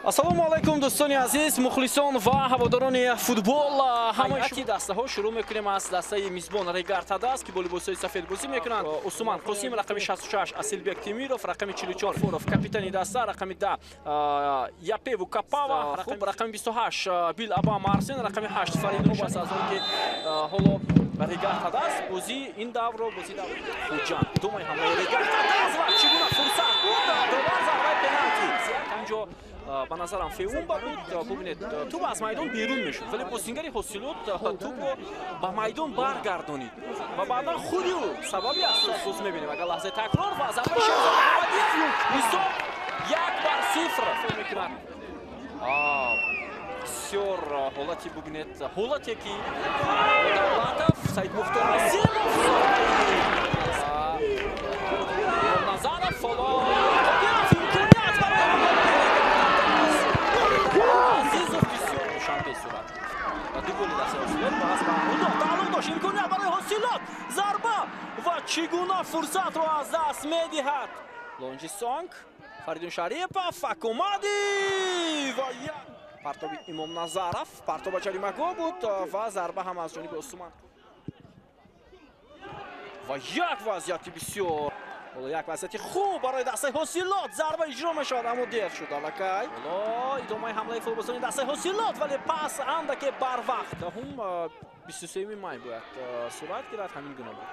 ассалому алайкум дӯстони азиз, мухлисон ва ҳаводорони футбол. ҳамаи дастаҳо шурӯъ мекунем аз дастаи мизбон Регартадаст ки бо либосҳои сафед бозӣ мекунанд. Усман Қосим рақами 66, Асилбек Темиров рақами 44, Фуров капитани даста рақами 10, Япеву Капава рақами 28, Бил Аба Марсин рақами 8, Фарид Рубас аз он ки ҳоло Регартадаст бозӣ ин давро бозӣ давр хуҷан думай ҳамаи Регартадаст ва чӣ гуна фурсат буд довар зарбаи пеналти инҷо ба назарам феумба буд. бубинед тӯб аз майдон берун мешуд, вале бозингари ҳосилот тӯбро ба майдон баргардонид ва баъдан худи ӯ сабаби асос мебинем. Агар лаҳзаи такрор ва зарбаи Шерзод Маҳаммадиев ҳисоб 1-0 мекунад. бисёр ҳолати бубинед, ҳолате ки Давлатов, Саидмуфтор Азимов, Назаров, ҳоло имконият имконият барои ҳосилот, зарба ва чӣ гуна фурсатро аз даст медиҳад. Лонжи Сонг, Фаридун Шарипов, Акумади ва партоби Имом Назаров, партоба ҷаримагоҳ буд ва зарба ҳам аз ҷониби Усман. Ва як вазъияти бисёр, як вазъияти хуб барои дастаи ҳосилот, зарба иҷро мешавад, аммо дер шуд аллакай. идомаи ҳамлаи футболбозони дастаи ҳосилот, вале пас андаке барвақт. Даҳум 23 май бояд сурат гирад, ҳамин гуна буд.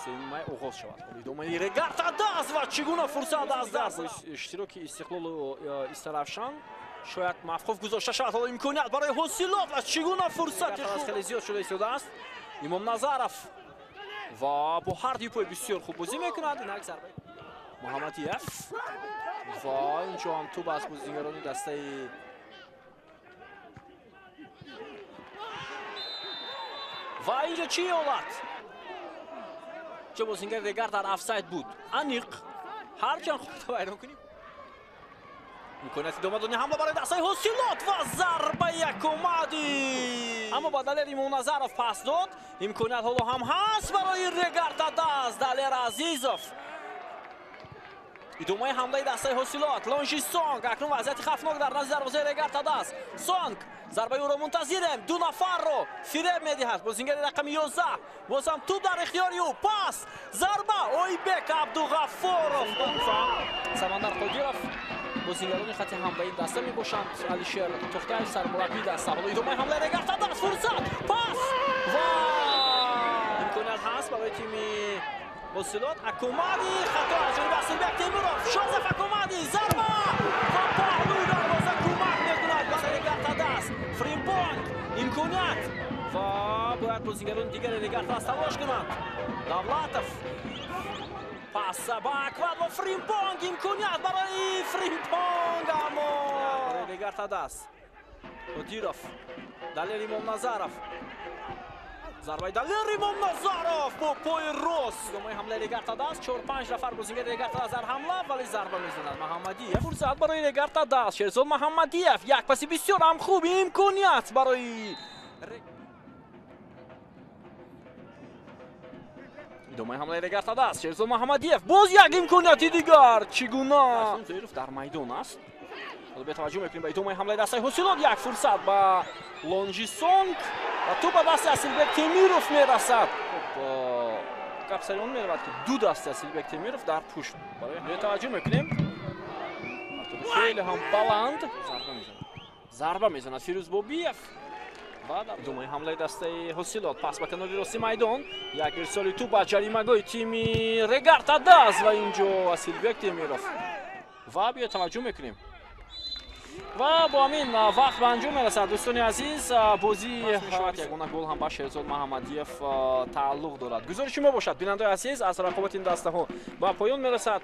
23 май оғоз шавад. идомаи Регартадаст ва чӣ гуна фурсат аз даст. иштироки Истиқлолу Истаравшан шояд мафхуф гузошта шавад. ҳоло имконият барои ҳосилот ва чӣ гуна фурсати хеле зиёд шуда истодааст. Имом Назаров ва бо ҳар ду пой бисёр хуб бозӣ мекунад. инак зарбаи Муҳаммадиев ва инҷо ҳам тӯб аз бозигарони дастаи ва инҷо чӣ ҳолат? ҷо бозингари Регард дар офсайд буд. Аниқ ҳарчанд хуб вайрон кунем. имконият идомадони ҳамла барои дастаи ҳосилот ва зарбаи Акумади. аммо ба далери Имом Назаров пас дод. имконият ҳоло ҳам ҳаст барои Регартадаст. Далер Азизов. идомаи ҳамлаи дастаи ҳосилот. Лонжи Сонг акнун вазъияти хавфнок дар назди дарвозаи Регартадаст. Сонг зарбаи ӯро мунтазирем. ду нафарро фиреб медиҳад. бозингари рақами 11 бозам тӯб дар ихтиёри ӯ. пас зарба Ойбек Абдуғаффоров. Самандар Қодиров бозингарони хатти ҳамлаи даста мебошанд. Алишер Тухтаев сармураббии даста. ҳоло идомаи ҳамлаи Регартадаст. фурсат пас ва имконият ҳаст барои тими ҳосилот. Акумади хато аз ҷониби Асилбек Темиров. Шозеф Акумади зарба ва паҳлӯи дарвоза кӯмак мекунад ба Регартадаст. Фримпонг имконият ва бояд бозингарони дигари Регартадаст талош кунанд. Давлатов паса ба Аквад ва Фримпонг имконият барои Фримпонг аммо Регартадаст. Қодиров, Далер Имом Назаров. зарбаи Далер Имом Назаров бо пои рост. идомаи ҳамлаи Регартадаст. 4-5 нафар бозингари Регартадаст дар ҳамла, вале зарба мезанад Маҳаммадиев. фурсат барои Регартадаст. Шерзод Маҳаммадиев як паси бисёр ҳам хуб. имконият барои идомаи ҳамлаи Регартадаст. Шерзод Маҳаммадиев боз як имконияти дигар. чӣ гуна Зоиров дар майдон аст. бетаваҷҷӯҳ мекунем ба идомаи ҳамлаи дастаи ҳосилот. як фурсат ба Лонжи Сонг ва тӯ ба дасти Асилбек Темиров мерасад. гап он меравад ки ду дасти Асилбек Темиров дар пушт. бетаваҷҷӯҳ мекунем. хеле ҳам баланд зарба мезанад Фирӯз Бобиев. идомаи ҳамлаи дастаи ҳосилот. пас ба канори рости майдон. як ирсоли тӯб ба ҷаримагоҳи тими Регартадаст ва инҷо Асилбек Темиров. ва биё таваҷҷӯҳ мекунем. ва бо ҳамин вақт ба анҷом мерасад дӯстони азиз. бозӣ мешавад ягона гол ҳам ба Шерзод Маҳаммадиев тааллуқ дорад. гузориши мо бошад бинандаи азиз аз рақобати ин дастаҳо ба поён мерасад.